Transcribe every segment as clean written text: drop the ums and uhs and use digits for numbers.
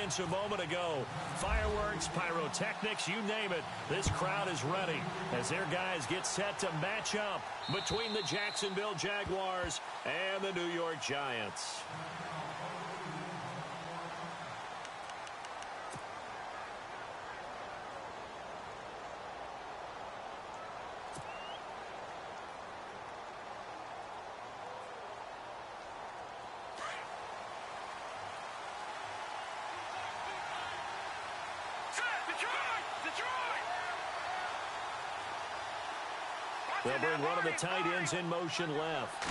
evidence a moment ago. Fireworks, pyrotechnics, you name it. This crowd is ready as their guys get set to match up between the Jacksonville Jaguars and the New York Giants. They'll bring one of the tight ends in motion left.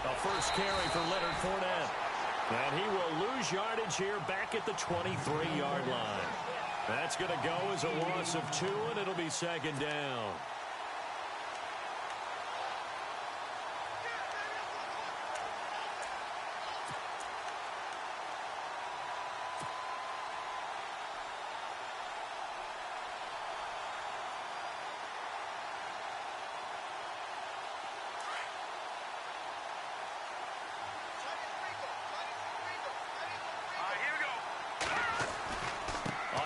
A first carry for Leonard Fournette. And he will lose yardage here back at the 23-yard line. That's going to go as a loss of 2, and it'll be second down.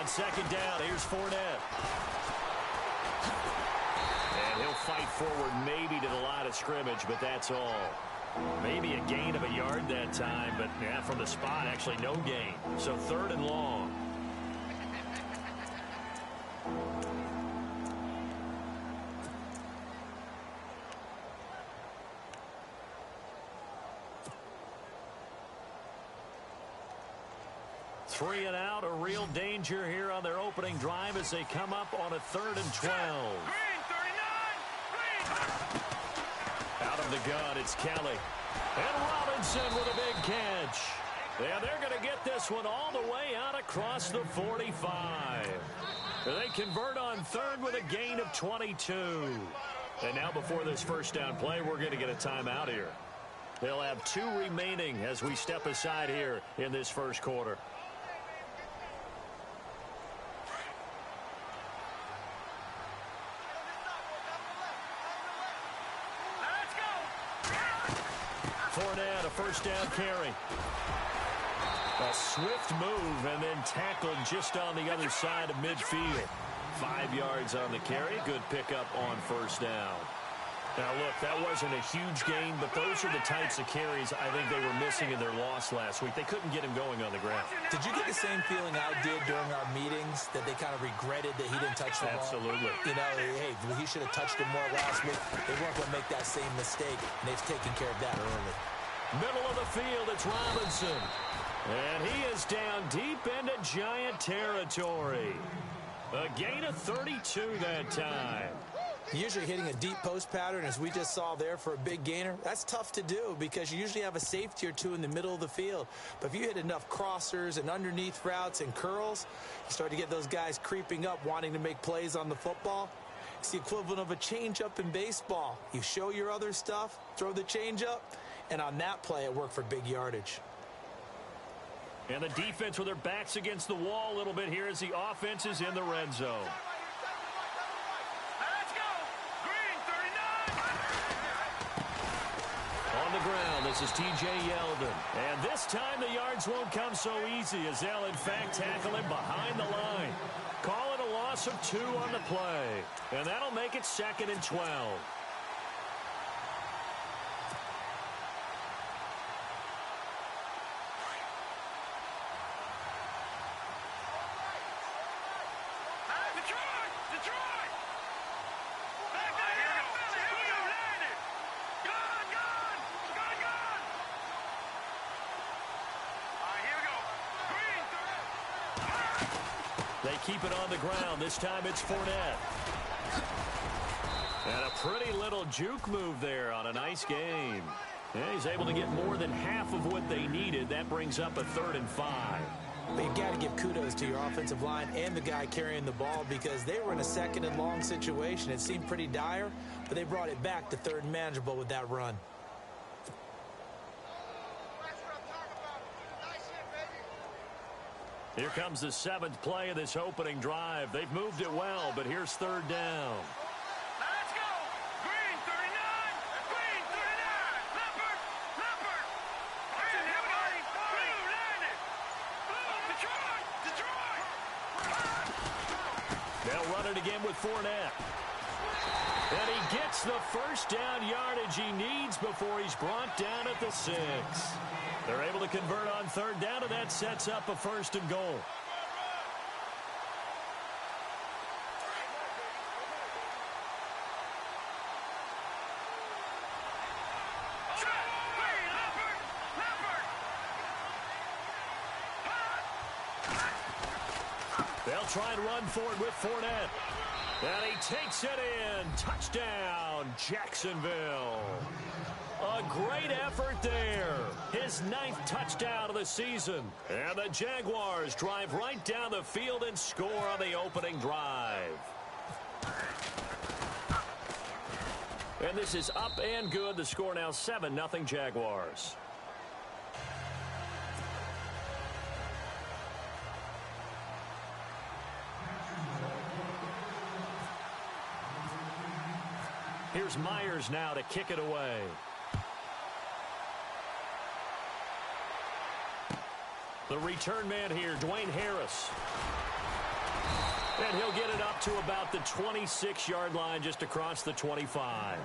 Second down, here's Fournette. And he'll fight forward maybe to the line of scrimmage, but that's all. Maybe a gain of a yard that time, but yeah, from the spot, actually no gain. So third and long. Three and out, a real danger here on their opening drive as they come up on a 3rd and 12. Green, 39, green. Out of the gun, it's Kelly. And Robinson with a big catch. Yeah, they're going to get this one all the way out across the 45. They convert on 3rd with a gain of 22. And now before this first down play, we're going to get a timeout here. They'll have 2 remaining as we step aside here in this first quarter. Fournette, a first down carry. A swift move and then tackled just on the other side of midfield. 5 yards on the carry. Good pickup on first down. Now, look, that wasn't a huge gain, but those are the types of carries I think they were missing in their loss last week. They couldn't get him going on the ground. Did you get the same feeling I did during our meetings, that they kind of regretted that he didn't touch the ball? Absolutely. You know, hey, he should have touched it more last week. They weren't going to make that same mistake, and they've taken care of that early. Middle of the field, it's Robinson. And he is down deep into Giant territory. A gain of 32 that time. Usually hitting a deep post pattern, as we just saw there, for a big gainer, that's tough to do because you usually have a safety or two in the middle of the field. But if you hit enough crossers and underneath routes and curls, you start to get those guys creeping up, wanting to make plays on the football. It's the equivalent of a changeup in baseball. You show your other stuff, throw the changeup, and on that play, it worked for big yardage. And the defense with their backs against the wall a little bit here as the offense is in the red zone. On the ground, this is T.J. Yeldon. And this time the yards won't come so easy as they'll, in fact, tackle him behind the line. Call it a loss of 2 on the play. And that'll make it 2nd and 12. They keep it on the ground. This time it's Fournette. And a pretty little juke move there on a nice game. Yeah, he's able to get more than half of what they needed. That brings up a 3rd and 5. But you got to give kudos to your offensive line and the guy carrying the ball because they were in a 2nd and long situation. It seemed pretty dire, but they brought it back to 3rd and manageable with that run. Here comes the 7th play of this opening drive. They've moved it well, but here's 3rd down. Let's go! Green, 39! Green, 39! Leopard! Leopard! Green, blue landed! run it again with Fournette. And he gets the first down yardage he needs before he's brought down at the 6. They're able to convert on third down, and that sets up a 1st and goal. They'll try and run forward with Fournette. And he takes it in. Touchdown, Jacksonville. A great effort there. His 9th touchdown of the season. And the Jaguars drive right down the field and score on the opening drive. And this is up and good. The score now 7-0 Jaguars. Here's Myers now to kick it away. The return man here, Dwayne Harris. And he'll get it up to about the 26-yard line, just across the 25.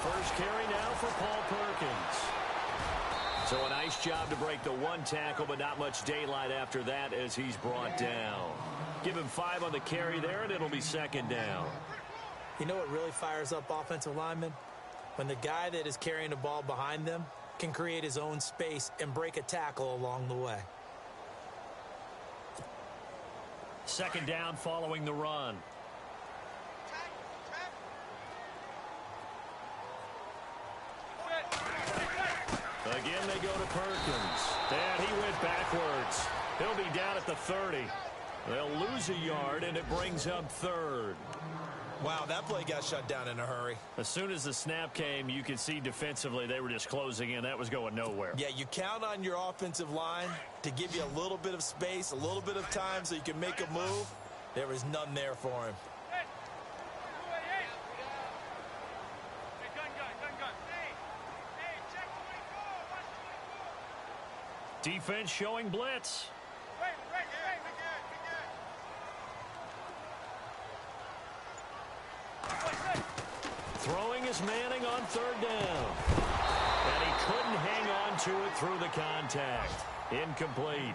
First carry now for Paul Perkins. So a nice job to break the 1 tackle, but not much daylight after that as he's brought down. Give him 5 on the carry there, and it'll be 2nd down. You know what really fires up offensive linemen? When the guy that is carrying the ball behind them can create his own space and break a tackle along the way. 2nd down following the run. Again, they go to Perkins. And he went backwards. He'll be down at the 30. They'll lose a yard, and it brings up 3rd. Wow, that play got shut down in a hurry. As soon as the snap came, you could see defensively they were just closing in. That was going nowhere. Yeah, you count on your offensive line to give you a little bit of space, a little bit of time so you can make a move. There was none there for him. Defense showing blitz. Throwing is Manning on 3rd down. And he couldn't hang on to it through the contact. Incomplete.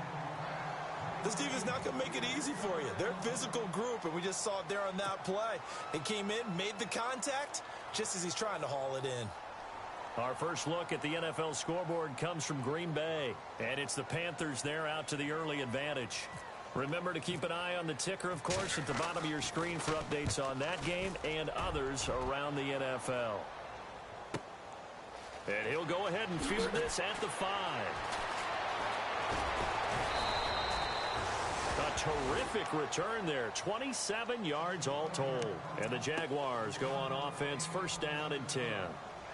This defense is not going to make it easy for you. They're a physical group, and we just saw it there on that play. They came in, made the contact, just as he's trying to haul it in. Our first look at the NFL scoreboard comes from Green Bay, and it's the Panthers there out to the early advantage. Remember to keep an eye on the ticker, of course, at the bottom of your screen for updates on that game and others around the NFL. And he'll go ahead and field this at the 5. A terrific return there, 27 yards all told. And the Jaguars go on offense, 1st down and 10.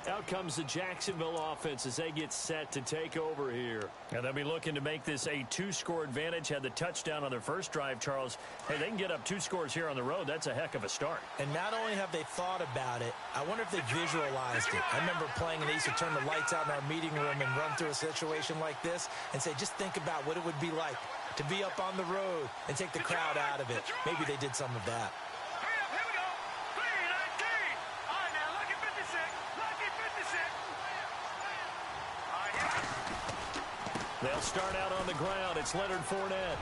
Out comes the Jacksonville offense as they get set to take over here. And they'll be looking to make this a 2-score advantage. Had the touchdown on their first drive, Charles. Hey, they can get up 2 scores here on the road. That's a heck of a start. And not only have they thought about it, I wonder if they visualized it. I remember playing and they used to turn the lights out in our meeting room and run through a situation like this and say, just think about what it would be like to be up on the road and take the crowd out of it. Maybe they did some of that. They'll start out on the ground. It's Leonard Fournette.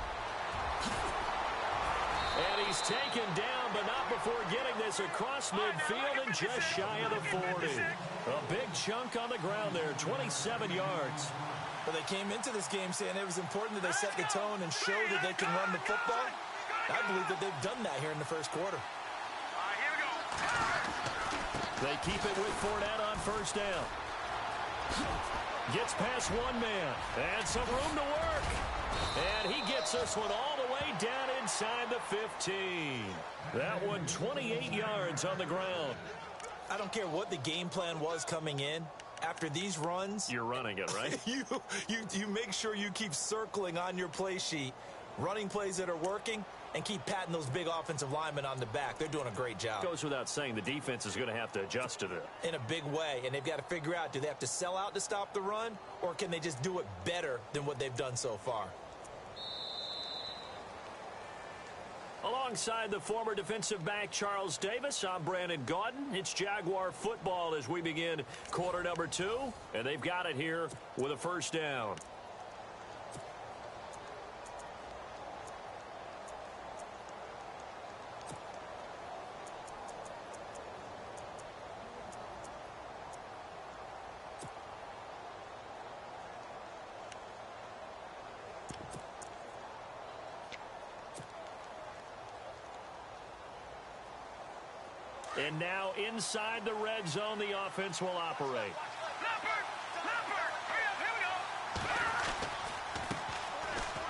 And he's taken down, but not before getting this across midfield and just shy of the 40. A big chunk on the ground there, 27 yards. Well, they came into this game saying it was important that they set the tone and show that they can run the football. I believe that they've done that here in the first quarter. They keep it with Fournette on 1st down. Gets past one man. And some room to work. And he gets this one all the way down inside the 15. That one 28 yards on the ground. I don't care what the game plan was coming in. After these runs, you're running it, right? you make sure you keep circling on your play sheet, running plays that are working, and keep patting those big offensive linemen on the back. They're doing a great job. Goes without saying the defense is going to have to adjust to this. In a big way, and they've got to figure out, do they have to sell out to stop the run, or can they just do it better than what they've done so far? Alongside the former defensive back Charles Davis, I'm Brandon Gaudin. It's Jaguar football as we begin quarter number 2, and they've got it here with a first down. And now inside the red zone, the offense will operate.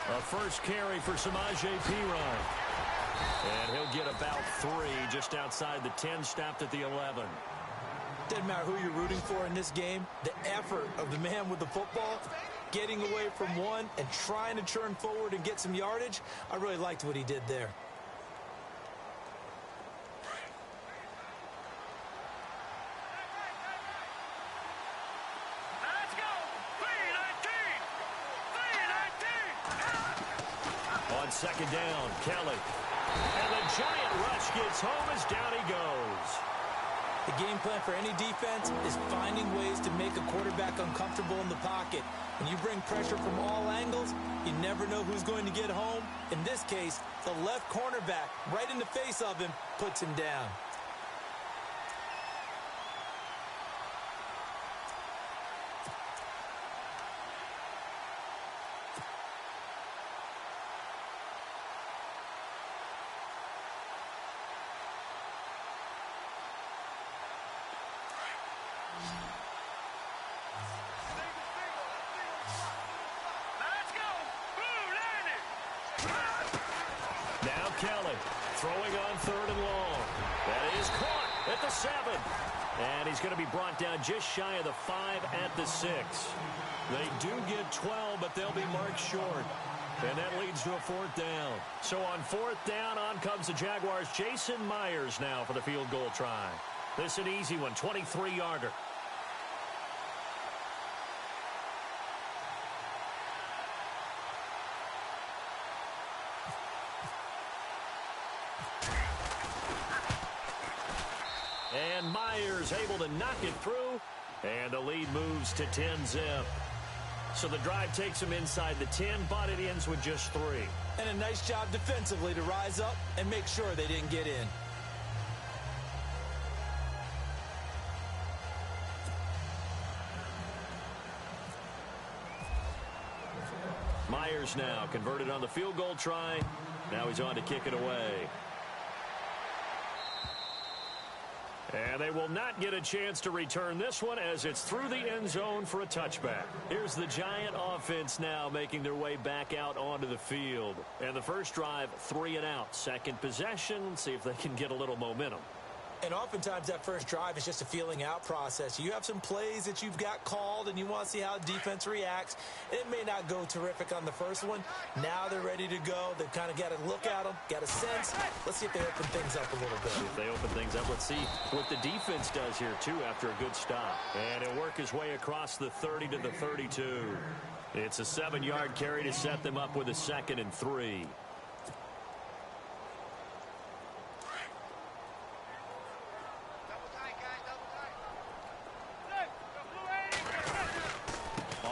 A first carry for Samaje Perine. And he'll get about 3 just outside the 10, stopped at the 11. Doesn't matter who you're rooting for in this game. The effort of the man with the football, getting away from one and trying to turn forward and get some yardage, I really liked what he did there. Second down, Kelly. And the giant rush gets home as down he goes. The game plan for any defense is finding ways to make a quarterback uncomfortable in the pocket. When you bring pressure from all angles, you never know who's going to get home. In this case, the left cornerback, right in the face of him, puts him down. Kelly throwing on 3rd and long. That is caught at the 7. And he's going to be brought down just shy of the 5 at the 6. They do get 12, but they'll be marked short. And that leads to a 4th down. So on 4th down, on comes the Jaguars' Jason Myers now for the field goal try. This is an easy one, 23-yarder. And Myers able to knock it through, and the lead moves to 10-zip. So the drive takes him inside the 10, but it ends with just 3. And a nice job defensively to rise up and make sure they didn't get in. Myers now converted on the field goal try. Now he's on to kick it away. And they will not get a chance to return this one as it's through the end zone for a touchback. Here's the Giant offense now making their way back out onto the field. And the first drive, 3 and out. Second possession, see if they can get a little momentum. And oftentimes that first drive is just a feeling out process. You have some plays that you've got called and you want to see how the defense reacts. It may not go terrific on the first one. Now they're ready to go. They've kind of got to look at them, got a sense. Let's see if they open things up a little bit. If they open things up, let's see what the defense does here, too, after a good stop. And he'll work his way across the 30 to the 32. It's a 7-yard carry to set them up with a 2nd and 3.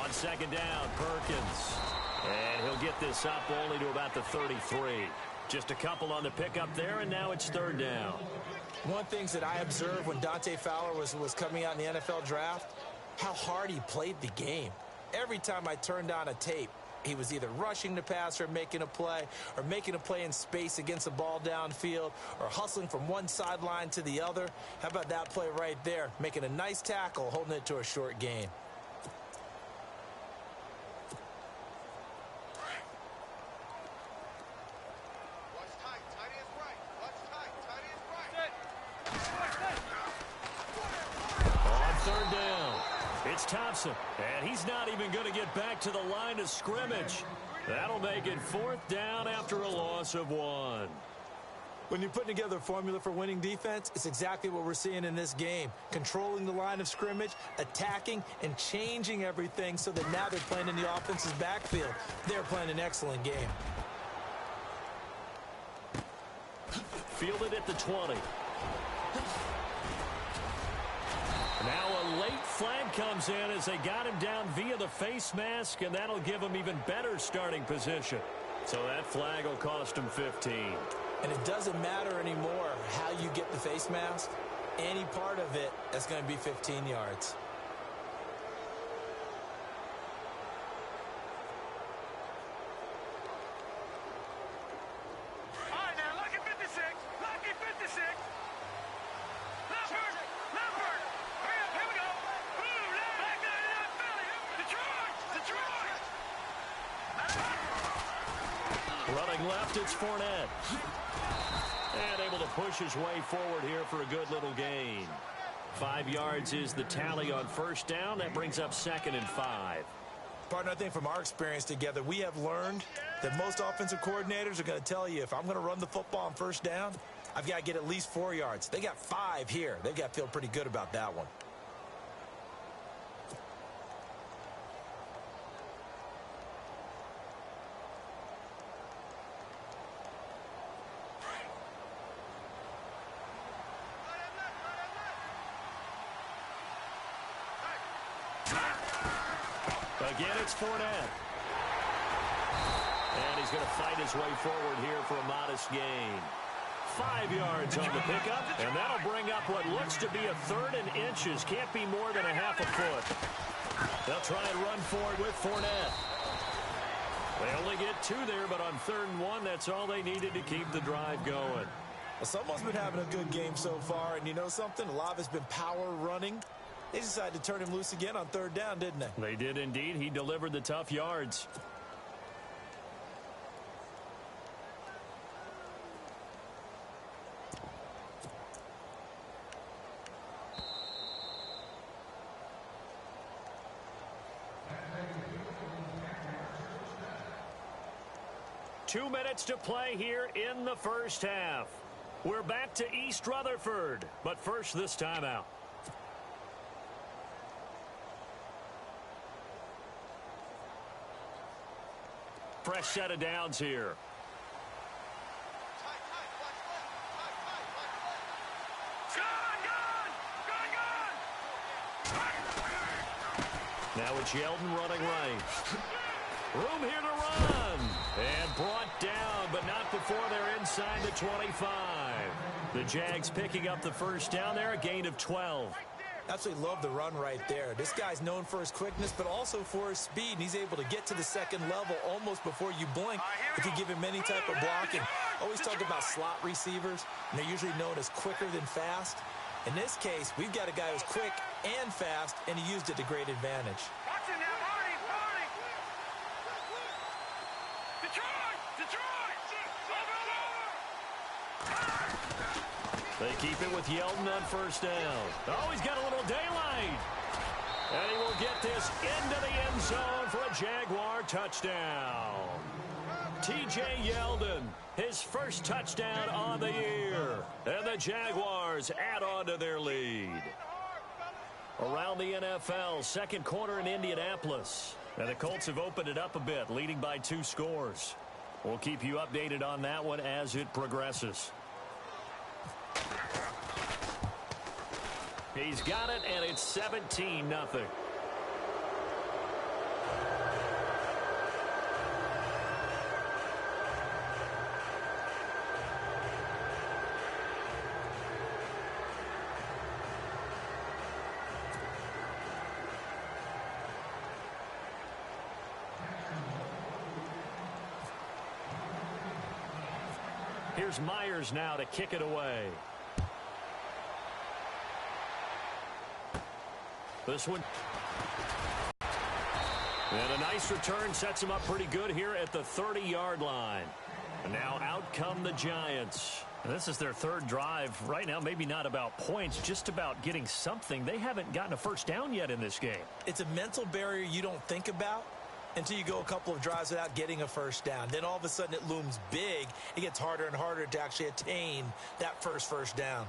Second down, Perkins. And he'll get this up only to about the 33. Just a couple on the pickup there, and now it's 3rd down. One thing that I observed when Dante Fowler was coming out in the NFL draft, how hard he played the game. Every time I turned on a tape, he was either rushing the passer, or making a play in space against the ball downfield, or hustling from one sideline to the other. How about that play right there? Making a nice tackle, holding it to a short gain. It's Thompson, and he's not even going to get back to the line of scrimmage. That'll make it 4th down after a loss of 1. When you're putting together a formula for winning defense, it's exactly what we're seeing in this game. Controlling the line of scrimmage, attacking, and changing everything so that now they're playing in the offense's backfield. They're playing an excellent game. Fielded at the 20. Now a late flag comes in as they got him down via the face mask, and that'll give him even better starting position. So that flag will cost him 15. And it doesn't matter anymore how you get the face mask. Any part of it is going to be 15 yards. All right, now, lucky 56. Lucky 56. Leopard. Leopard. Hurry up. Here we go. Blue. Black 99 Philly. Detroit. Detroit. Running left, it's Fournette. And able to push his way forward here for a good little gain. 5 yards is the tally on first down. That brings up 2nd and 5. Partner, I think from our experience together, we have learned that most offensive coordinators are going to tell you, if I'm going to run the football on first down, I've got to get at least 4 yards. They got 5 here. They've got to feel pretty good about that one. Again, it's Fournette. And he's going to fight his way forward here for a modest gain. 5 yards on the pickup, and that'll bring up what looks to be a 3rd and inches. Can't be more than a half a foot. They'll try and run forward with Fournette. They only get 2 there, but on 3rd and 1, that's all they needed to keep the drive going. Well, someone's been having a good game so far, and you know something? A lot of it's been power running. They decided to turn him loose again on 3rd down, didn't they? They did indeed. He delivered the tough yards. Two minutes to play here in the first half. We're back to East Rutherford, but first this timeout. Fresh set of downs here. Now it's Yeldon running right. Room here to run. And brought down, but not before they're inside the 25. The Jags picking up the first down there, a gain of 12. Absolutely love the run right there. This guy's known for his quickness, but also for his speed, and he's able to get to the second level almost before you blink if you give him any type of blocking. Always talk about slot receivers, and they're usually known as quicker than fast. In this case, we've got a guy who's quick and fast, and he used it to great advantage. Watch it now, Marty, Marty. Detroit, Detroit. They keep it with Yeldon on first down. Oh, he's got a little daylight. And he will get this into the end zone for a Jaguar touchdown. T.J. Yeldon, his first touchdown on the year. And the Jaguars add on to their lead. Around the NFL, second quarter in Indianapolis. And the Colts have opened it up a bit, leading by 2 scores. We'll keep you updated on that one as it progresses. He's got it, and it's 17-0. Here's Myers now to kick it away. This one. And a nice return sets him up pretty good here at the 30-yard line. And now out come the Giants. And this is their third drive. Right now, maybe not about points, just about getting something. They haven't gotten a first down yet in this game. It's a mental barrier you don't think about until you go a couple of drives without getting a first down. Then all of a sudden it looms big. It gets harder and harder to actually attain that first down.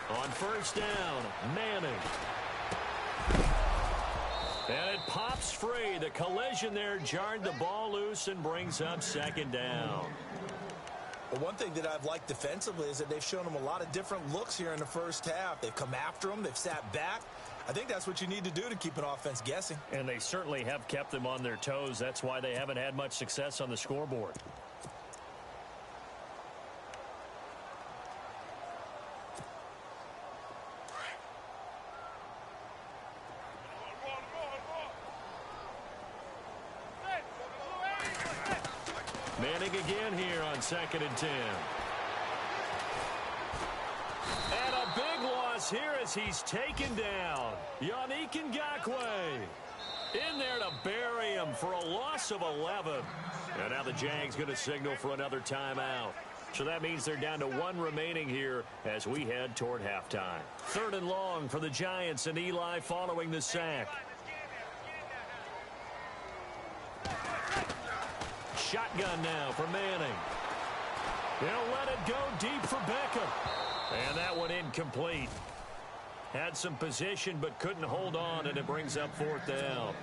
On first down, Manning. And it pops free. The collision there jarred the ball loose and brings up second down. Well, one thing that I've liked defensively is that they've shown them a lot of different looks here in the first half. They've come after them. They've sat back. I think that's what you need to do to keep an offense guessing. And they certainly have kept them on their toes. That's why they haven't had much success on the scoreboard. Manning again here on 2nd and 10. And a big loss here as he's taken down. Yannick Ngakoue in there to bury him for a loss of 11. And now the Jags going to signal for another timeout. So that means they're down to one remaining here as we head toward halftime. 3rd and long for the Giants, and Eli following the sack. Shotgun now for Manning. They'll let it go deep for Beckham. And that one incomplete. Had some position but couldn't hold on, and it brings up 4th down.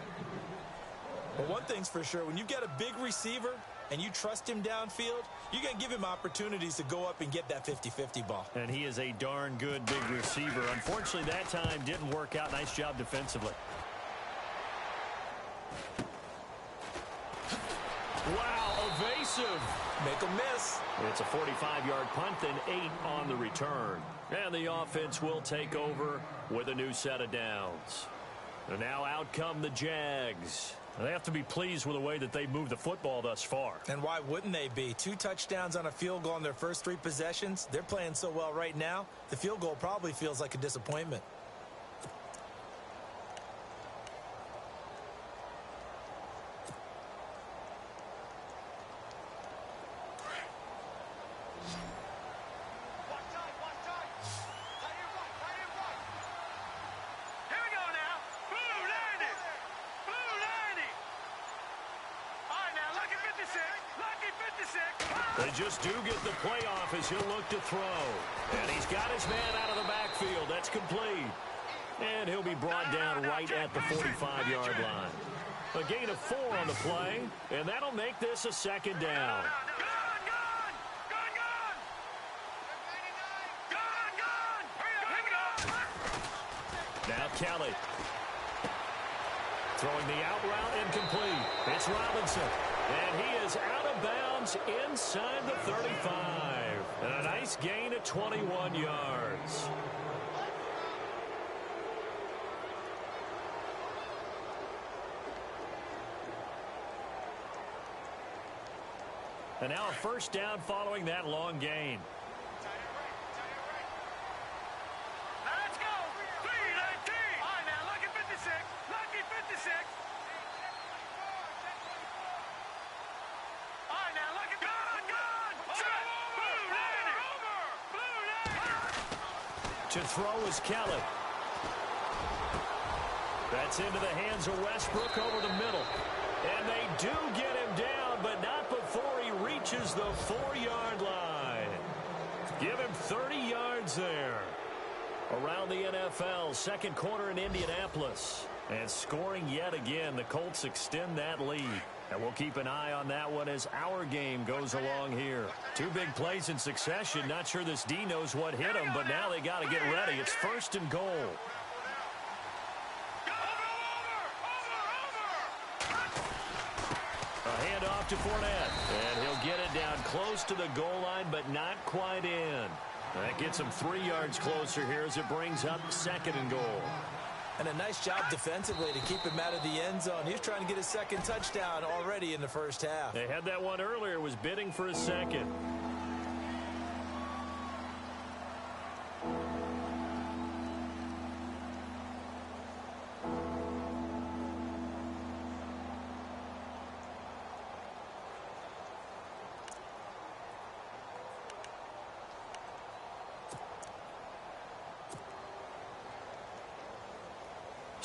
Well, one thing's for sure. When you've got a big receiver and you trust him downfield, you're going to give him opportunities to go up and get that 50-50 ball. And he is a darn good big receiver. Unfortunately, that time didn't work out. Nice job defensively. Wow, evasive. Make a miss. It's a 45-yard punt, then 8 on the return. And the offense will take over with a new set of downs. And now out come the Jags. They have to be pleased with the way that they moved the football thus far. And why wouldn't they be? 2 touchdowns on a field goal on their first 3 possessions. They're playing so well right now, the field goal probably feels like a disappointment. They just do get the playoff as he'll look to throw. And he's got his man out of the backfield. That's complete. And he'll be brought down right at the 45-yard line. A gain of 4 on the play, and that'll make this a 2nd down. Now Kelly. Throwing the out route incomplete. It's Robinson. And he is out of bounds inside the 35. And a nice gain of 21 yards. And now a first down following that long gain. Let's go. 3-19. All right, now look at 56. Lucky 56. All right, now look at gun. To throw is Kelly. That's into the hands of Westbrook over the middle. And they do get him down, but not before he reaches the 4-yard line. Give him 30 yards there. Around the NFL, second quarter in Indianapolis. And scoring yet again, the Colts extend that lead. And we'll keep an eye on that one as our game goes along here. 2 big plays in succession. Not sure this D knows what hit him, but now they got to get ready. It's 1st and goal. A handoff to Fournette. And he'll get it down close to the goal line, but not quite in. That gets him 3 yards closer here as it brings up 2nd and goal. And a nice job defensively to keep him out of the end zone. He was trying to get his 2nd touchdown already in the first half. They had that one earlier, was bidding for a 2nd.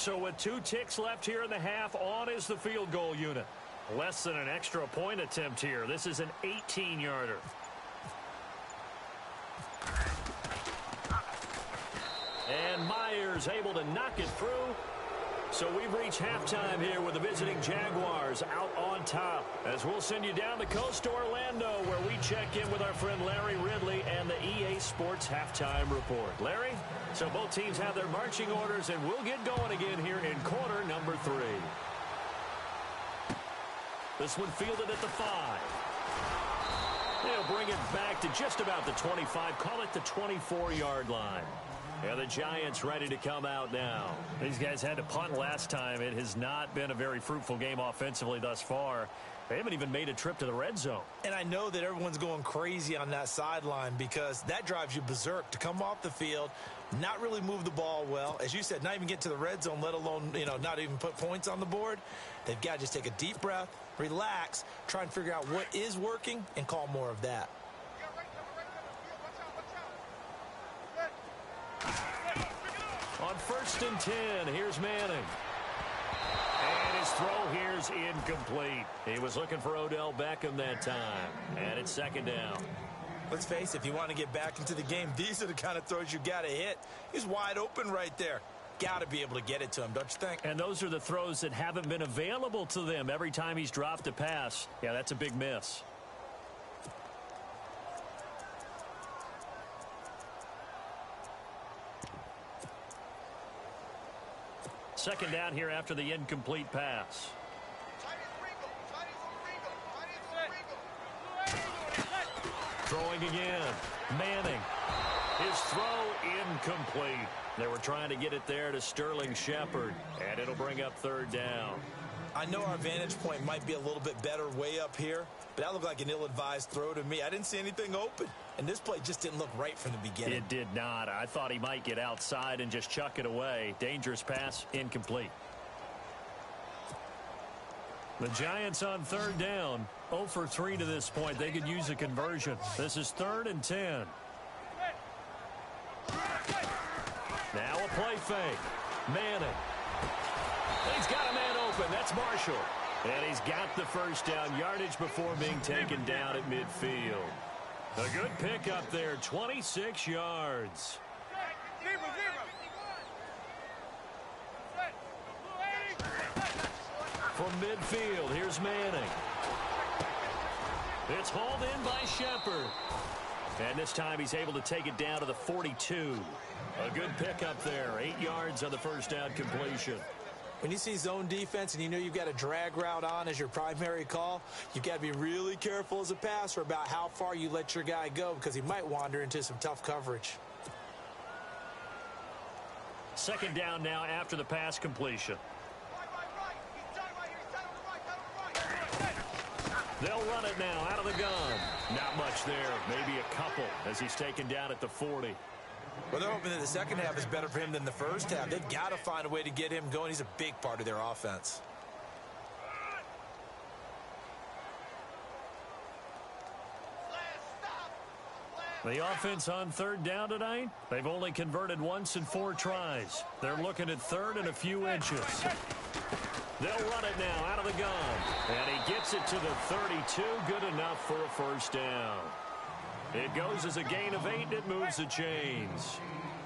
So with 2 ticks left here in the half, on is the field goal unit. Less than an extra point attempt here. This is an 18-yarder. And Myers able to knock it through. So we've reached halftime here with the visiting Jaguars out on top. As we'll send you down the coast to Orlando, where we check in with our friend Larry Ridley and the EA Sports Halftime Report. Larry, so both teams have their marching orders, and we'll get going again here in quarter number 3. This one fielded at the 5. They'll bring it back to just about the 25. Call it the 24-yard line. And the Giants ready to come out now. These guys had to punt last time. It has not been a very fruitful game offensively thus far. They haven't even made a trip to the red zone. And I know that everyone's going crazy on that sideline because that drives you berserk to come off the field, not really move the ball well. As you said, not even get to the red zone, let alone, not even put points on the board. They've got to just take a deep breath, relax, try and figure out what is working, and call more of that. On 1st and 10, here's Manning. And his throw here's incomplete. He was looking for Odell Beckham that time. And it's 2nd down. Let's face it, if you want to get back into the game, these are the kind of throws you got to hit. He's wide open right there. Got to be able to get it to him, don't you think? And those are the throws that haven't been available to them every time he's dropped a pass. Yeah, that's a big miss. Second down here after the incomplete pass. Throwing again. Manning. His throw incomplete. They were trying to get it there to Sterling Shepard, and it'll bring up 3rd down. I know our vantage point might be a little bit better way up here, but that looked like an ill-advised throw to me. I didn't see anything open, and this play just didn't look right from the beginning. It did not. I thought he might get outside and just chuck it away. Dangerous pass, incomplete. The Giants on 3rd down, 0 for 3 to this point. They could use a conversion. This is 3rd and 10. Now a play fake. Manning. He's got a man open. That's Marshall. And he's got the 1st down yardage before being taken down at midfield. A good pickup there, 26 yards. From midfield, here's Manning. It's hauled in by Shepard. And this time he's able to take it down to the 42. A good pickup there, 8 yards on the 1st down completion. When you see zone defense and you know you've got a drag route on as your primary call, you've got to be really careful as a passer about how far you let your guy go because he might wander into some tough coverage. 2nd down now after the pass completion. They'll run it now out of the gun. Not much there, maybe a couple as he's taken down at the 40. Well, they're hoping that the second half is better for him than the first half. They've got to find a way to get him going. He's a big part of their offense. The offense on 3rd down tonight, they've only converted once in 4 tries. They're looking at 3rd and a few inches. They'll run it now out of the gun. And he gets it to the 32. Good enough for a 1st down. It goes as a gain of 8, and it moves the chains.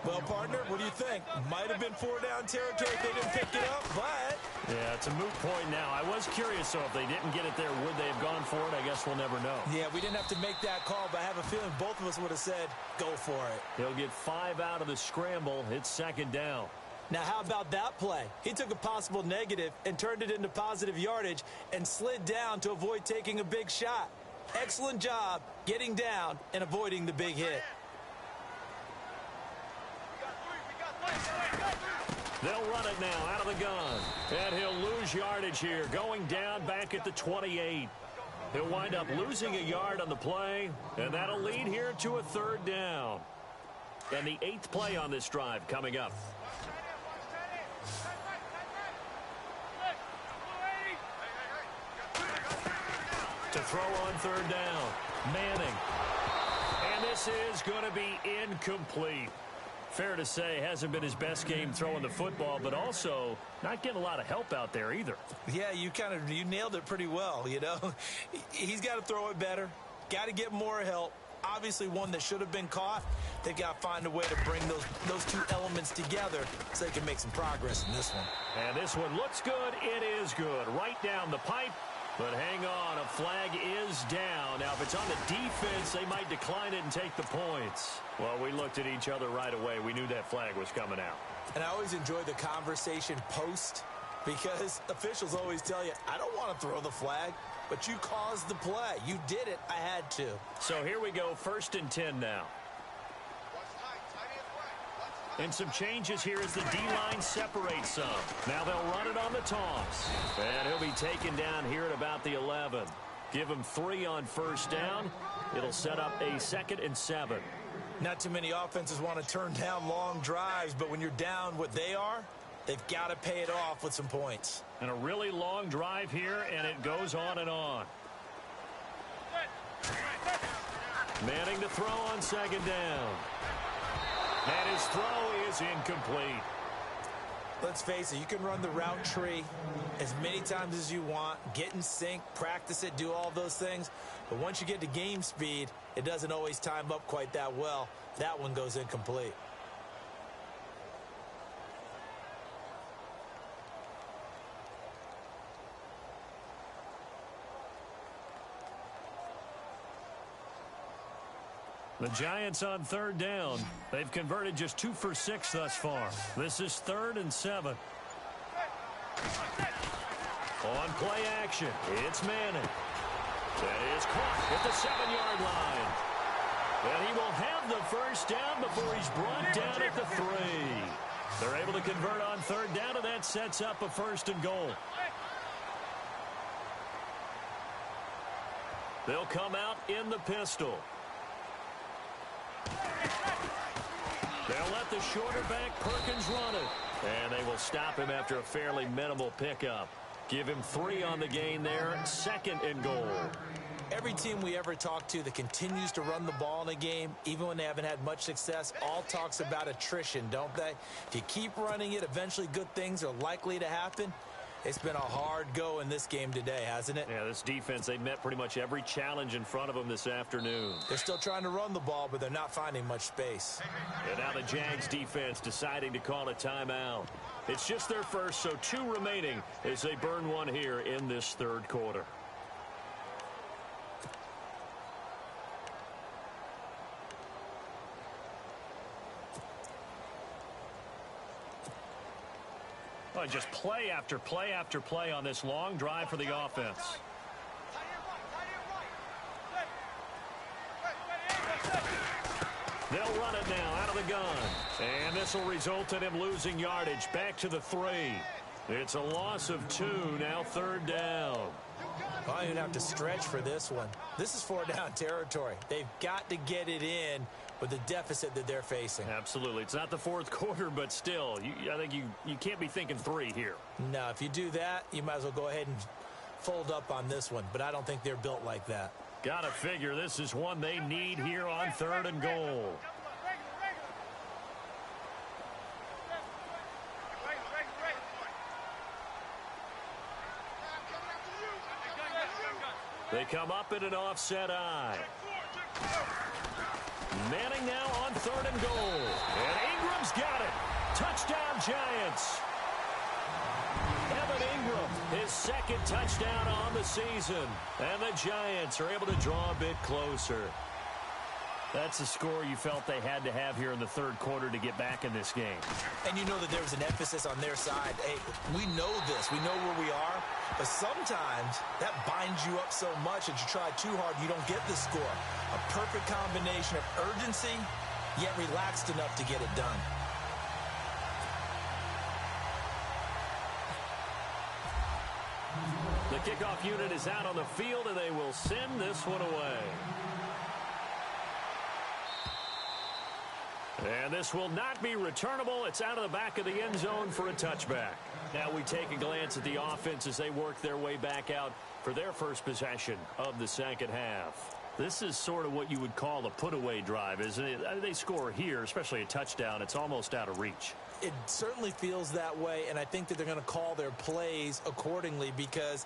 Well, partner, what do you think? Might have been 4-down territory if they didn't pick it up, but... Yeah, it's a moot point now. I was curious, so if they didn't get it there, would they have gone for it? I guess we'll never know. Yeah, we didn't have to make that call, but I have a feeling both of us would have said, go for it. He'll get 5 out of the scramble. It's 2nd down. Now, how about that play? He took a possible negative and turned it into positive yardage and slid down to avoid taking a big shot. Excellent job getting down and avoiding the big hit. They'll run it now out of the gun. And he'll lose yardage here, going down back at the 28. He'll wind up losing a yard on the play, and that'll lead here to a 3rd down. And the 8th play on this drive coming up. To throw on 3rd down. Manning. And this is going to be incomplete. Fair to say, hasn't been his best game throwing the football, but also not getting a lot of help out there either. Yeah, you nailed it pretty well, you know. He's got to throw it better, got to get more help. Obviously one that should have been caught. They've got to find a way to bring those two elements together so they can make some progress in this one. And this one looks good. It is good. Right down the pipe. But hang on, a flag is down. Now, if it's on the defense, they might decline it and take the points. Well, we looked at each other right away. We knew that flag was coming out. And I always enjoy the conversation post because officials always tell you, I don't want to throw the flag, but you caused the play. You did it. I had to. So here we go, 1st and 10 now. And some changes here as the D-line separates some. Now they'll run it on the toss. And he'll be taken down here at about the 11. Give him 3 on 1st down. It'll set up a 2nd and 7. Not too many offenses want to turn down long drives, but when you're down what they are, they've got to pay it off with some points. And a really long drive here, and it goes on and on. Manning to throw on 2nd down. And his throw is incomplete. Let's face it, you can run the route tree as many times as you want, get in sync, practice it, do all those things. But once you get to game speed, it doesn't always time up quite that well. That one goes incomplete. The Giants on 3rd down. They've converted just 2 for 6 thus far. This is 3rd and 7. On play action, it's Manning. That is caught at the 7-yard line. And he will have the 1st down before he's brought down at the 3. They're able to convert on 3rd down, and that sets up a 1st and goal. They'll come out in the pistol. They'll let the shorter back Perkins run it. And they will stop him after a fairly minimal pickup. Give him 3 on the gain there. 2nd and goal. Every team we ever talk to that continues to run the ball in a game, even when they haven't had much success, all talks about attrition, don't they? If you keep running it, eventually good things are likely to happen. It's been a hard go in this game today, hasn't it? Yeah, this defense, they met pretty much every challenge in front of them this afternoon. They're still trying to run the ball, but they're not finding much space. And now the Jags defense deciding to call a timeout. It's just their first, so 2 remaining as they burn one here in this 3rd quarter. Oh, just play after play after play on this long drive for the offense. They'll run it now out of the gun. And this will result in him losing yardage back to the 3. It's a loss of 2, now 3rd down. Well, I don't even have to stretch for this one. This is 4-down territory. They've got to get it in with the deficit that they're facing. Absolutely. It's not the 4th quarter, but still, I think you can't be thinking 3 here. No, if you do that, you might as well go ahead and fold up on this one. But I don't think they're built like that. Gotta figure this is one they need here on 3rd and goal. They come up in an offset eye. Manning now on 3rd and goal. And Ingram's got it. Touchdown, Giants. Evan Ingram, his 2nd touchdown on the season. And the Giants are able to draw a bit closer. That's the score you felt they had to have here in the 3rd quarter to get back in this game. And you know that there was an emphasis on their side. Hey, we know this. We know where we are. But sometimes that binds you up so much that you try too hard, you don't get the score. A perfect combination of urgency, yet relaxed enough to get it done. The kickoff unit is out on the field, and they will send this one away. And this will not be returnable. It's out of the back of the end zone for a touchback. Now we take a glance at the offense as they work their way back out for their first possession of the 2nd half. This is sort of what you would call a put-away drive, isn't it? They score here, especially a touchdown. It's almost out of reach. It certainly feels that way, and I think that they're going to call their plays accordingly, because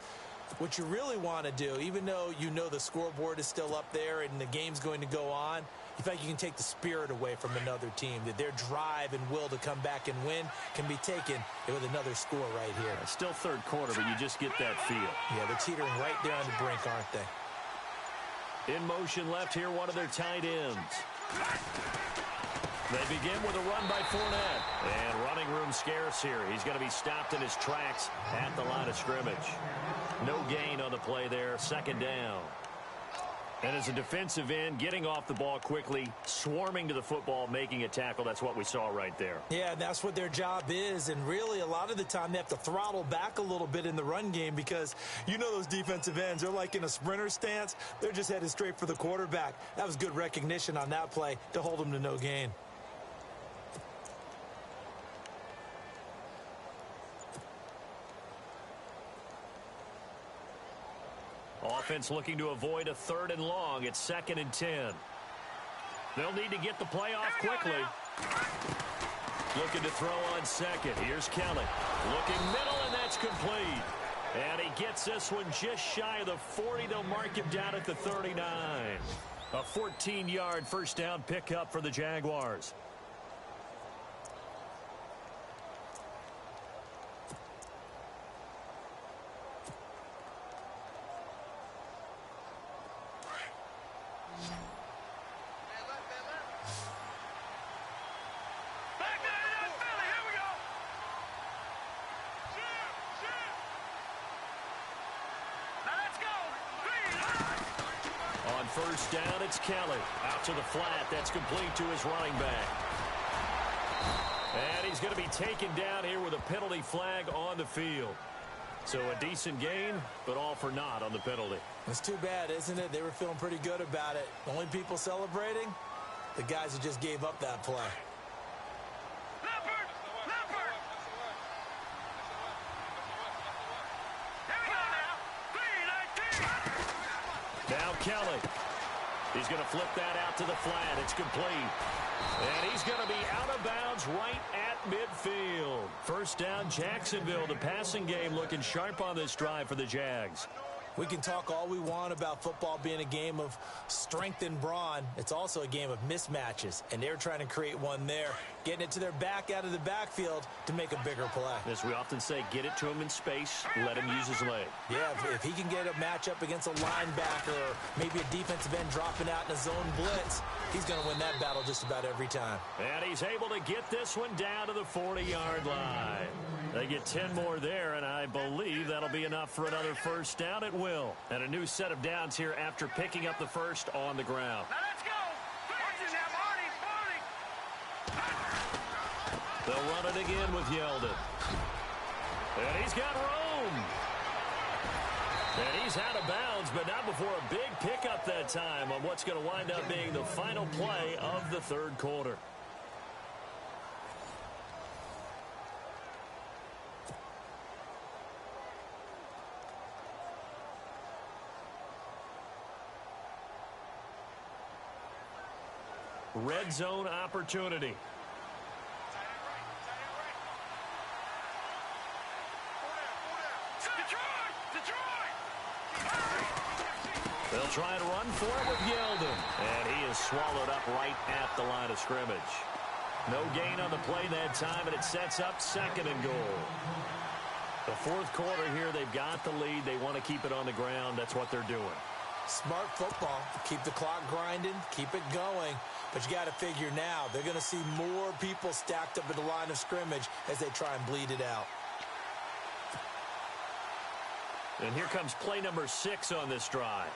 what you really want to do, even though you know the scoreboard is still up there and the game's going to go on, you feel like you can take the spirit away from another team, that their drive and will to come back and win can be taken with another score right here. Still third quarter, but you just get that feel. Yeah, they're teetering right there on the brink, aren't they? In motion left here, one of their tight ends. They begin with a run by Fournette. And running room scarce here. He's going to be stopped in his tracks at the line of scrimmage. No gain on the play there. Second down. And as a defensive end, getting off the ball quickly, swarming to the football, making a tackle, that's what we saw right there. Yeah, that's what their job is. And really, a lot of the time, they have to throttle back a little bit in the run game, because you know those defensive ends, they're like in a sprinter stance. They're just headed straight for the quarterback. That was good recognition on that play to hold them to no gain. Offense looking to avoid a 3rd and long. It's 2nd and 10. They'll need to get the play off quickly. Looking to throw on second. Here's Kelly. Looking middle, and that's complete. And he gets this one just shy of the 40. They'll mark him down at the 39. A 14-yard first down pickup for the Jaguars. First down, it's Kelly. Out to the flat. That's complete to his running back. And he's going to be taken down here with a penalty flag on the field. So a decent gain, but all for naught on the penalty. It's too bad, isn't it? They were feeling pretty good about it. The only people celebrating, the guys who just gave up that play. Now Kelly. He's going to flip that out to the flat. It's complete. And he's going to be out of bounds right at midfield. First down, Jacksonville. The passing game looking sharp on this drive for the Jags. We can talk all we want about football being a game of strength and brawn. It's also a game of mismatches, and they're trying to create one there, getting it to their back out of the backfield to make a bigger play. As we often say, get it to him in space, let him use his leg. Yeah, if he can get a matchup against a linebacker or maybe a defensive end dropping out in a zone blitz, he's going to win that battle just about every time. And he's able to get this one down to the 40-yard line. They get 10 more there, and I believe that'll be enough for another first down. It will. And a new set of downs here after picking up the first on the ground. Now let's go. They'll run it again with Yeldon. And he's got room. And he's out of bounds, but not before a big pickup that time on what's going to wind up being the final play of the third quarter. Red zone opportunity. They'll try to run for it with Yeldon. And he is swallowed up right at the line of scrimmage. No gain on the play that time, and it sets up 2nd and goal. The fourth quarter here, they've got the lead. They want to keep it on the ground. That's what they're doing. Smart football. Keep the clock grinding. Keep it going. But you got to figure now, they're going to see more people stacked up at the line of scrimmage as they try and bleed it out. And here comes play number 6 on this drive.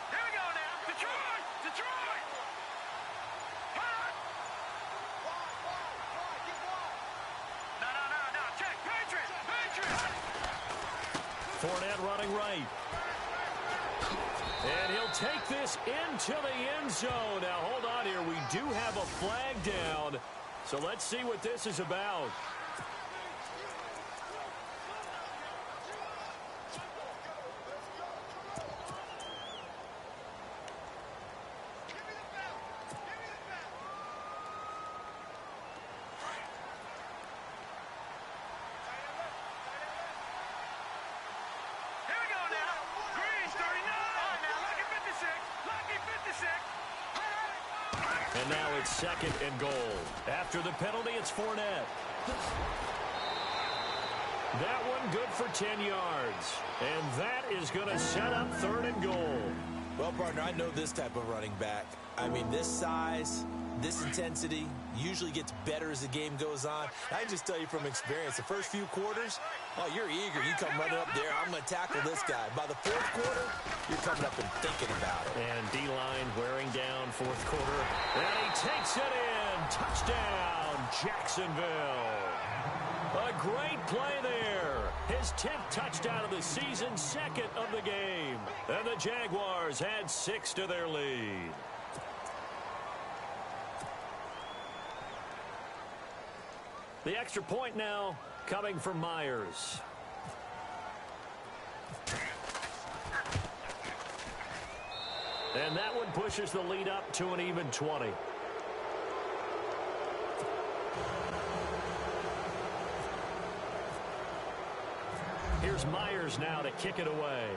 Here we go now. Detroit! Detroit! No. Check. Patriots! Fournette running right. And he'll take this into the end zone. Now, hold on here. We do have a flag down. So let's see what this is about. And now it's 2nd and goal. After the penalty, it's Fournette. That one good for 10 yards. And that is going to set up 3rd and goal. Well, partner, I know this type of running back. I mean, this size, this intensity usually gets better as the game goes on. I can just tell you from experience, the first few quarters, oh, you're eager. You come running up there, I'm going to tackle this guy. By the 4th quarter, you're coming up and thinking about it. And D-line wearing down 4th quarter. And he takes it in. Touchdown, Jacksonville. A great play there. His 10th touchdown of the season, 2nd of the game. And the Jaguars add 6 to their lead. The extra point now coming from Myers. And that one pushes the lead up to an even 20. Here's Myers now to kick it away.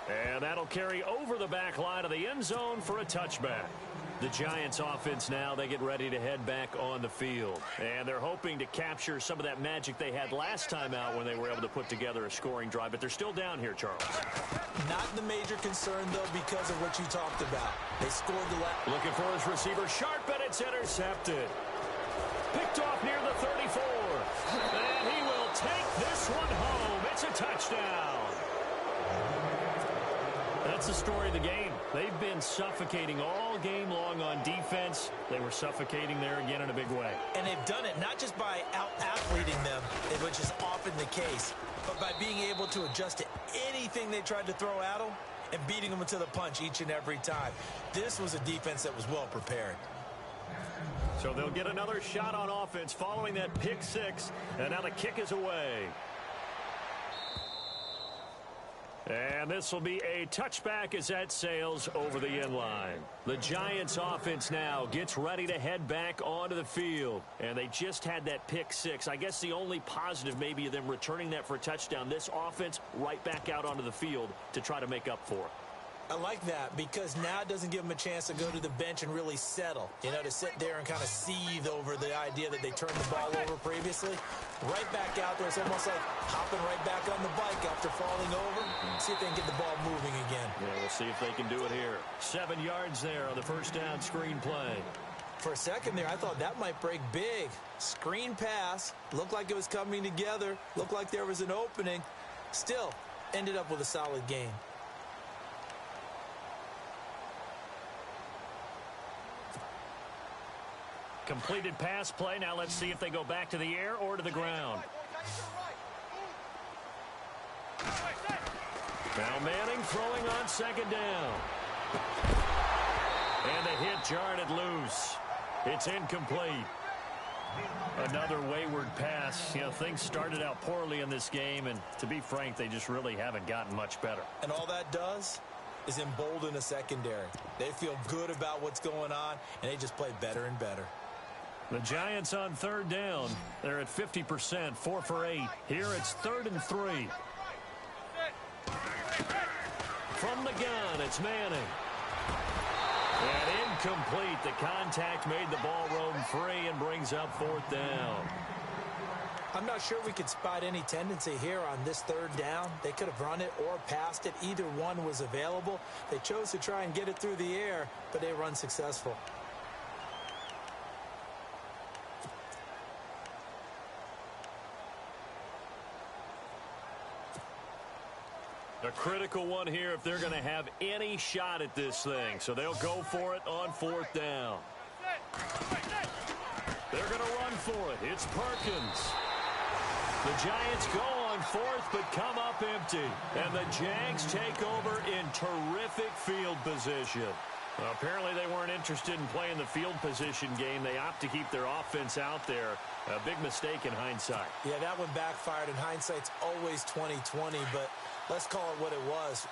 And that'll carry over the back line of the end zone for a touchback. The Giants offense now, they get ready to head back on the field. And they're hoping to capture some of that magic they had last time out when they were able to put together a scoring drive. But they're still down here, Charles. Not the major concern, though, because of what you talked about. They scored the last. Looking for his receiver, Sharp, and it's intercepted. Picked off near the 34. And he will take this one home. It's a touchdown. That's the story of the game. They've been suffocating all game long on defense. They were suffocating there again in a big way. And they've done it not just by out-athleting them, which is often the case, but by being able to adjust to anything they tried to throw at them and beating them to the punch each and every time. This was a defense that was well prepared. So they'll get another shot on offense following that pick 6, and now the kick is away. And this will be a touchback as that sails over the end line. The Giants offense now gets ready to head back onto the field. And they just had that pick 6. I guess the only positive maybe of them returning that for a touchdown. This offense right back out onto the field to try to make up for it. I like that because now it doesn't give them a chance to go to the bench and really settle. You know, to sit there and kind of seethe over the idea that they turned the ball over previously. Right back out there. It's almost like hopping right back on the bike after falling over. See if they can get the ball moving again. Yeah, we'll see if they can do it here. 7 yards there on the first down screen play. For a second there, I thought that might break big. Screen pass. Looked like it was coming together. Looked like there was an opening. Still, ended up with a solid game. Completed pass play. Now let's see if they go back to the air or to the ground. Now Manning throwing on 2nd down. And the hit jarred it loose. It's incomplete. Another wayward pass. You know, things started out poorly in this game, and to be frank, they just really haven't gotten much better. And all that does is embolden a secondary. They feel good about what's going on, and they just play better and better. The Giants on 3rd down. They're at 50%, 4 for 8. Here it's 3rd and 3. From the gun, it's Manning. And incomplete. The contact made the ball roam free and brings up 4th down. I'm not sure we could spot any tendency here on this 3rd down. They could have run it or passed it. Either one was available. They chose to try and get it through the air, but they were unsuccessful. A critical one here if they're going to have any shot at this thing. So they'll go for it on 4th down. They're going to run for it. It's Perkins. The Giants go on 4th but come up empty. And the Jags take over in terrific field position. Well, apparently they weren't interested in playing the field position game. They opt to keep their offense out there. A big mistake in hindsight. Yeah, that one backfired, and hindsight's always 20/20, but let's call it what it was.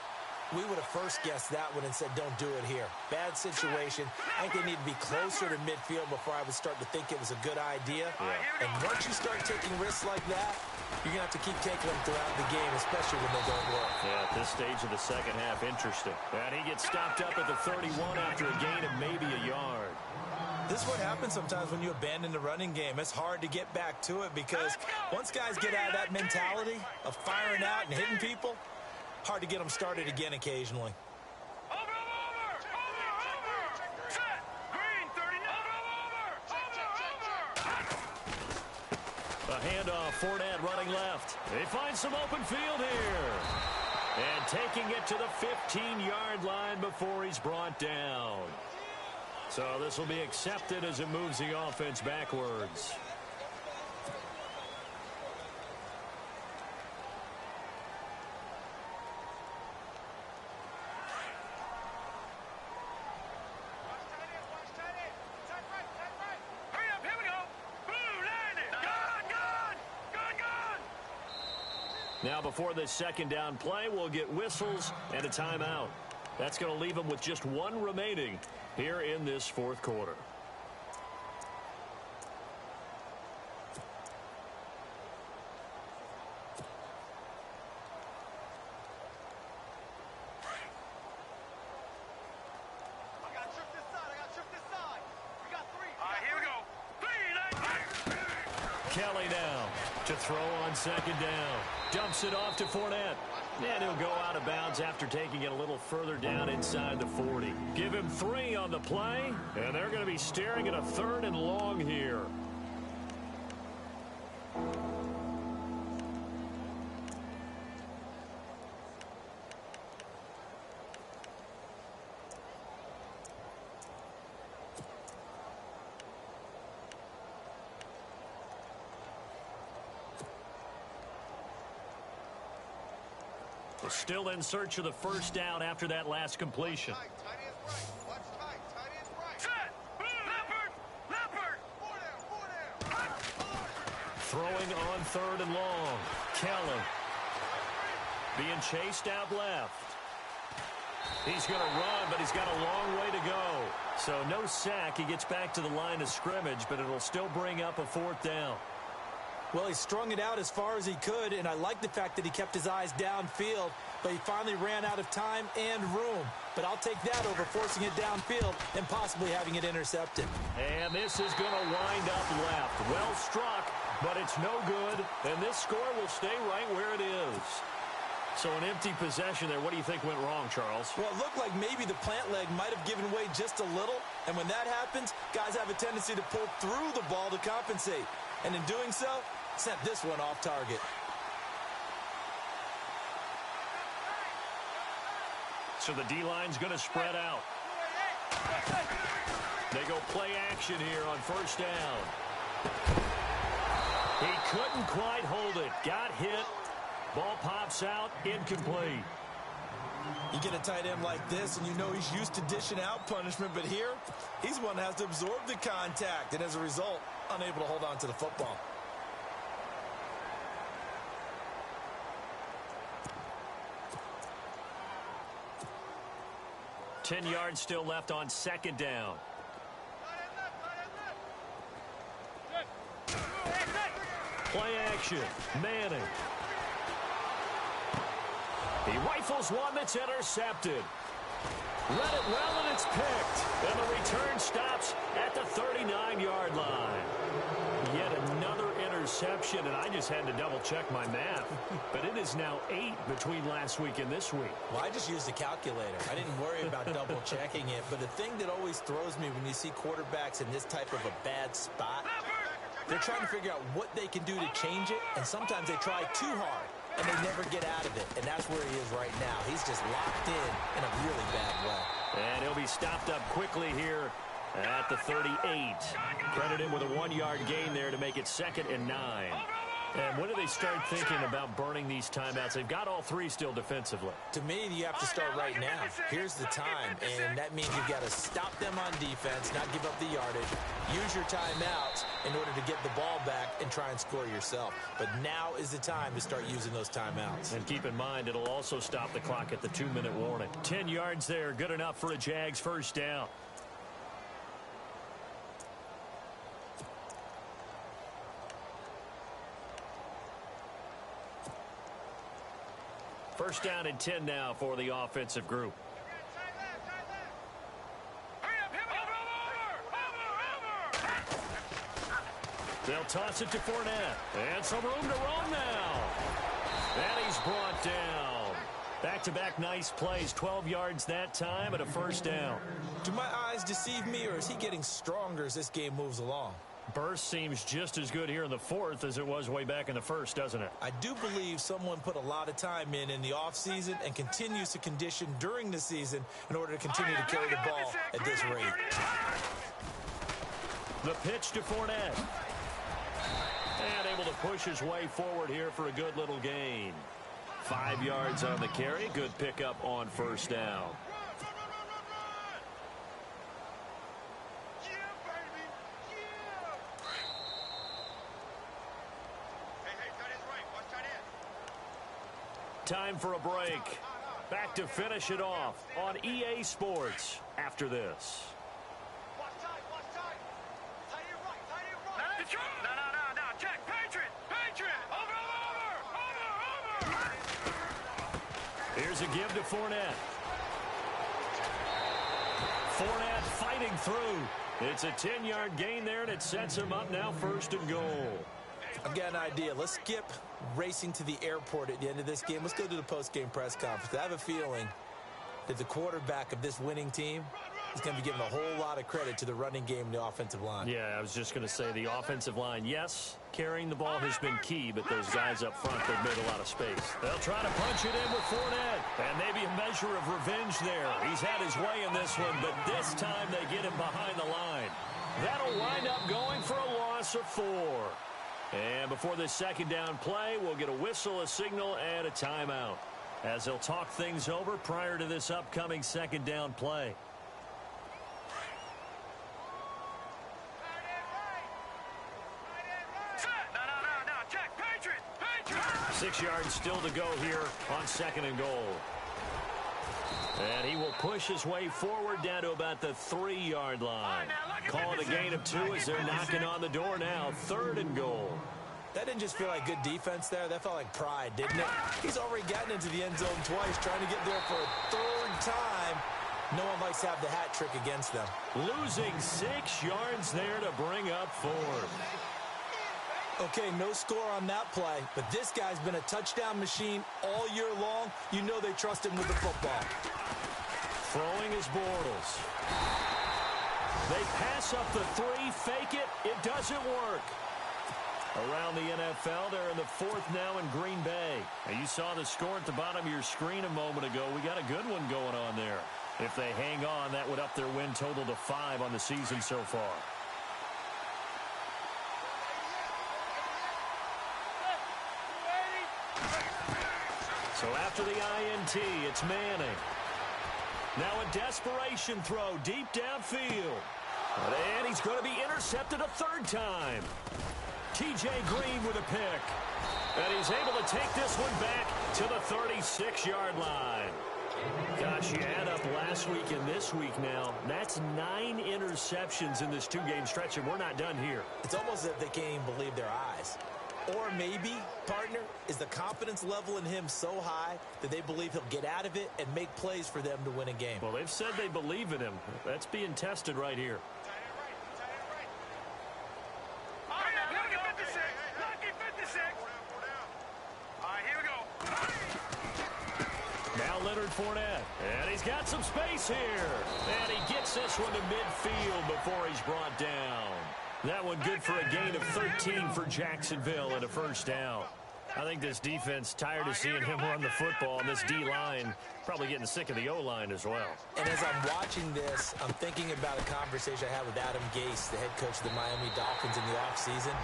We would have first guessed that one and said, don't do it here. Bad situation. I think they need to be closer to midfield before I would start to think it was a good idea. Yeah. And once you start taking risks like that, you're going to have to keep taking them throughout the game, especially when they don't work. Yeah, at this stage of the second half, interesting. And he gets stopped up at the 31 after a gain of maybe a yard. This is what happens sometimes when you abandon the running game. It's hard to get back to it because once guys get out of that mentality of firing out and hitting people, hard to get them started again occasionally. Over. Set. Green, 39. Over. A handoff, Fournette running left. They find some open field here. And taking it to the 15-yard line before he's brought down. So this will be accepted as it moves the offense backwards. Hurry up, here we go. Blue, landing. Gun. Now before this second down play, we'll get whistles and a timeout. That's going to leave them with just one remaining here in this fourth quarter. I got tripped this side. We got 3. All right, here we go. 3, Kelly now to throw on second down. Dumps it off to Fournette. And he'll go out of bounds after taking it a little further down inside the 40. Give him 3 on the play, and they're going to be staring at a 3rd and long here. We're still in search of the first down after that last completion. Tight end right. Watch tight. Tight end right. Set. Leopard. 4 down. Throwing on 3rd and long. Kelly being chased out left. He's going to run, but he's got a long way to go. So no sack. He gets back to the line of scrimmage, but it'll still bring up a 4th down. Well, he strung it out as far as he could, and I like the fact that he kept his eyes downfield, but he finally ran out of time and room. But I'll take that over forcing it downfield and possibly having it intercepted. And this is going to wind up left. Well struck, but it's no good, and this score will stay right where it is. So an empty possession there. What do you think went wrong, Charles? Well, it looked like maybe the plant leg might have given way just a little, and when that happens, guys have a tendency to pull through the ball to compensate. And in doing so, sent this one off target. So the D-line's going to spread out. They go play action here on first down. He couldn't quite hold it. Got hit. Ball pops out. Incomplete. You get a tight end like this, and you know he's used to dishing out punishment, but here, he's one that has to absorb the contact, and as a result, unable to hold on to the football. Ten yards still left on second down. Play action. Manning. He rifles one that's intercepted. Read it well, and it's picked. And the return stops at the 39-yard line. Yet another interception, and I just had to double-check my math. But it is now 8 between last week and this week. Well, I just used a calculator. I didn't worry about double-checking it. But the thing that always throws me when you see quarterbacks in this type of a bad spot, they're trying to figure out what they can do to change it, and sometimes they try too hard, and they never get out of it. And that's where he is right now. He's just locked in a really bad way. And he'll be stopped up quickly here at the 38. Credit him with a 1-yard gain there to make it 2nd and 9. And when do they start thinking about burning these timeouts? They've got all three still defensively. To me, you have to start right now. Here's the time, and that means you've got to stop them on defense, not give up the yardage, use your timeouts in order to get the ball back and try and score yourself. But now is the time to start using those timeouts. And keep in mind, it'll also stop the clock at the 2-minute warning. 10 yards there, good enough for a Jags first down. First down and 10 now for the offensive group. They'll toss it to Fournette. And some room to roam now. And he's brought down. Back-to-back nice plays. 12 yards that time and a first down. Do my eyes deceive me, or is he getting stronger as this game moves along? Burst seems just as good here in the fourth as it was way back in the first, doesn't it? I do believe someone put a lot of time in the offseason and continues to condition during the season in order to continue to carry the ball at this rate. The pitch to Fournette. And able to push his way forward here for a good little gain. 5 yards on the carry. Good pickup on first down. Time for a break. Back to finish it off on EA Sports after this. No. Check. Patriot. Over. Here's a give to Fournette. Fournette fighting through. It's a 10-yard gain there, and it sets him up now first and goal. I've got an idea. Let's skip racing to the airport at the end of this game. Let's go to the post-game press conference. I have a feeling that the quarterback of this winning team is going to be giving a whole lot of credit to the running game and the offensive line. Yeah, I was just going to say the offensive line, yes, carrying the ball has been key, but those guys up front, they've made a lot of space. They'll try to punch it in with Fournette, and maybe a measure of revenge there. He's had his way in this one, but this time they get him behind the line. That'll wind up going for a loss of 4. And before this second down play, we'll get a whistle, a signal, and a timeout as they'll talk things over prior to this upcoming second down play. No. Check. Patriot. 6 yards still to go here on second and goal. And he will push his way forward down to about the 3-yard line. Call it a gain of 2 as they're knocking on the door now. 3rd and goal. That didn't just feel like good defense there. That felt like pride, didn't it? He's already gotten into the end zone twice, trying to get there for a 3rd time. No one likes to have the hat trick against them. Losing 6 yards there to bring up 4th. Okay, no score on that play, but this guy's been a touchdown machine all year long. You know they trust him with the football. Throwing is Bortles. They pass up the 3, fake it. It doesn't work. Around the NFL, they're in the 4th now in Green Bay. Now, you saw the score at the bottom of your screen a moment ago. We got a good one going on there. If they hang on, that would up their win total to 5 on the season so far. So after the INT, it's Manning. Now a desperation throw deep downfield. And he's going to be intercepted a 3rd time. T.J. Green with a pick. And he's able to take this one back to the 36-yard line. Gosh, you add up last week and this week now. That's 9 interceptions in this 2-game stretch, and we're not done here. It's almost as if they can't even believe their eyes. Or maybe, partner, is the confidence level in him so high that they believe he'll get out of it and make plays for them to win a game. Well, they've said they believe in him. That's being tested right here. Now Leonard Fournette, and he's got some space here. And he gets this one to midfield before he's brought down. That one good for a gain of 13 for Jacksonville and a first down. I think this defense tired of seeing him run the football, and this D-line probably getting sick of the O-line as well. And as I'm watching this, I'm thinking about a conversation I had with Adam Gase, the head coach of the Miami Dolphins in the offseason.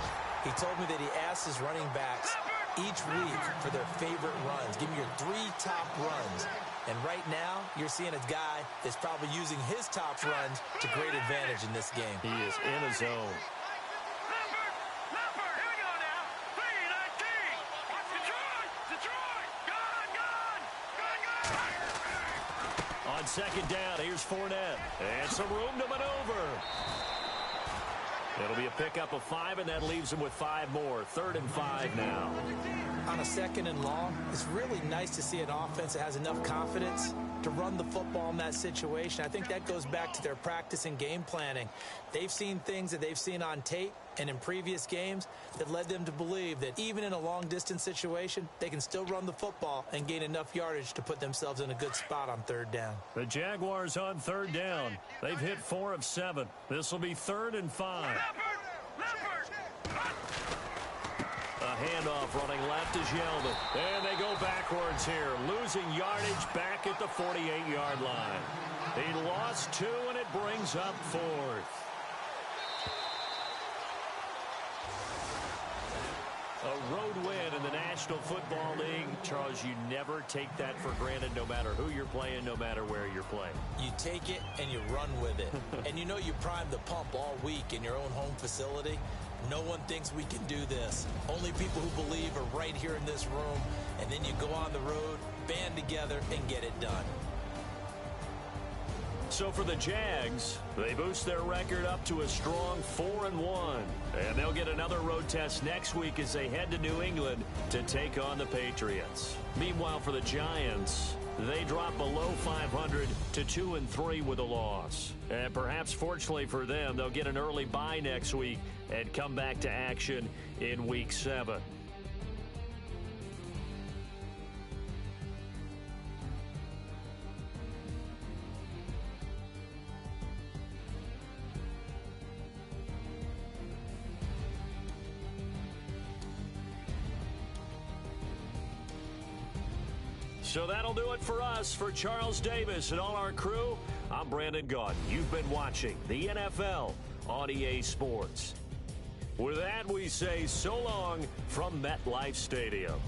He told me that he asked his running backs each week for their favorite runs. Give me your 3 top runs. And right now, you're seeing a guy that's probably using his top runs to great advantage in this game. He is in a zone. On second down, here's Fournette. And some room to maneuver. It'll be a pickup of 5, and that leaves him with 5 more. 3rd and 5 now. On a 2nd and long, it's really nice to see an offense that has enough confidence to run the football in that situation. I think that goes back to their practice and game planning. They've seen things that they've seen on tape and in previous games that led them to believe that even in a long-distance situation, they can still run the football and gain enough yardage to put themselves in a good spot on 3rd down. The Jaguars on 3rd down. They've hit 4 of 7. This will be 3rd and 5. A handoff running left is Yeldon. And they go backwards here, losing yardage back at the 48-yard line. He lost 2, and it brings up 4th. A road win in the National Football League. Charles, you never take that for granted no matter who you're playing, no matter where you're playing. You take it and you run with it. And you know you prime the pump all week in your own home facility. No one thinks we can do this. Only people who believe are right here in this room. And then you go on the road, band together, and get it done. So for the Jags, they boost their record up to a strong 4-1. And they'll get another road test next week as they head to New England to take on the Patriots. Meanwhile, for the Giants, they drop below 500 to 2-3 with a loss. And perhaps fortunately for them, they'll get an early bye next week and come back to action in Week 7. So that'll do it for us. For Charles Davis and all our crew, I'm Brandon Gaudin. You've been watching the NFL on EA Sports. With that, we say so long from MetLife Stadium.